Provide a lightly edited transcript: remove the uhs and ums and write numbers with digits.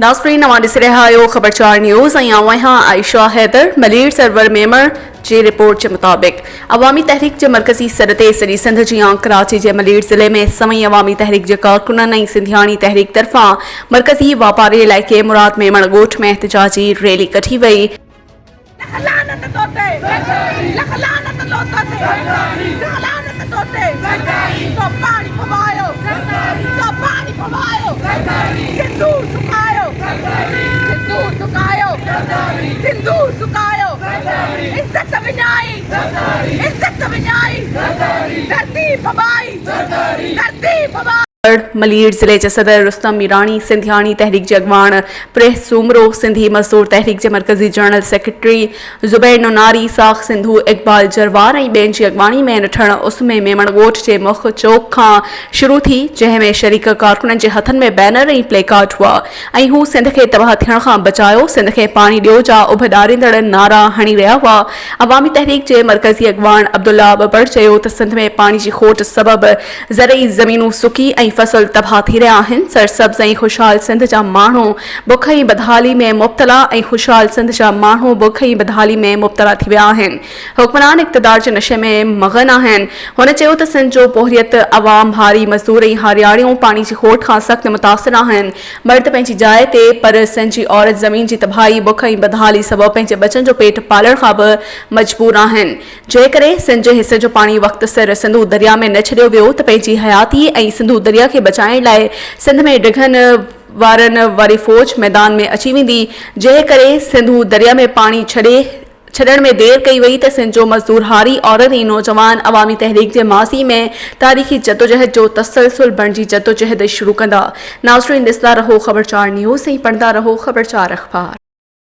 नाज़रीन नवां ॾिसी रहिया आहियो ख़बरचार न्यूज़ ऐं आऊं आहियां आयशा हैदर। मलीर सरवर मेमर जी रिपोर्ट के मुताबिक अवामी तहरीक के मरकज़ी सर ते सॼी सिंध जी कराची के मलीर ज़िले में सवई अवामी तहरीक के कारकुननि ऐं सिंधियाणी तहरीक तरफ़ां मरकज़ी वापारी इलाइक़े मुराद मेमण ॻोठ में एहतजाजी रैली कढी वई। मलीर ज़िले के सदर रुस्तम मीरानी सिंधियाणी तहरीक के अगवान प्रेस सूमरो सिंधी मजदूर तहरीक के मरकज़ी जनरल सेक्रेटरी ज़ुबैर नोनारी साख सिंधु इकबाल जरवार ऐं ॿियनि जी अगवानी में नठण उस में मेमण ॻोठ के मुख चौक खां शुरू थी, जंहिंमें शरीक कारकुननि के हथनि में बैनर ऐं प्लेकार्ड हुआ ऐं हू सिंध के तबाह थियण खां बचायो, सिंध के पानी ॾियो जा उभॾारींदड़ नारा हणी रहिया हुआ। अवामी तहरीक के मरकज़ी अगवान अब्दुल्ला बबर चयो त सिंध में पानी की खोट सबब ज़रई ज़मीनूं सुकी ऐं फसल तबाह थी रहा आहिनि। सरसब्ज़ ऐं खुशहाल सिंध जा माण्हू बुख ऐं बदहाली में मुब्तला ऐं खुशहाल सिंध जा माण्हू बुख ऐं बदहाली में मुब्तला थी विया आहिनि। हुक्मरान इक़्तिदार जे नशे में मगन आहिनि। हुन चयो त सिंध जो पोहरियत अवाम हारी मज़दूर ऐं हारियाणियूं पानी जी खोट खां सख़्त मुतासिर आहिनि। मर्द पंहिंजी जाइ ते पर सिंध जी औरत ज़मीन जी तबाही बुख ऐं बदहाली सबबि पंहिंजे बचनि जो पेट पालण खां बि मजबूर आहिनि। जंहिं करे सिंध जे हिसे जो पाणी वक़्त सिर सिंधु दरिया में न छॾियो वियो त पंहिंजी हयाती ऐं सिंधु दरिया के बचाइण लाइ सिंध में डिघन वारनि वारी फ़ौज मैदान में अची वेंदी, जंहिं करे सिंधु दरिया में पानी छॾण में देर कई वई त सिंध जो मज़दूर हारी औरत ऐं नौजवान अवामी तहरीक जे माज़ी में तारीख़ी जदोजहद जो तसलसल बणिजी जदोजहद शुरू कंदा। नाज़रीन ॾिसंदा रहो ख़बरचार न्यूज़ ऐं पढ़ंदा रहो ख़बरचार अख़बार।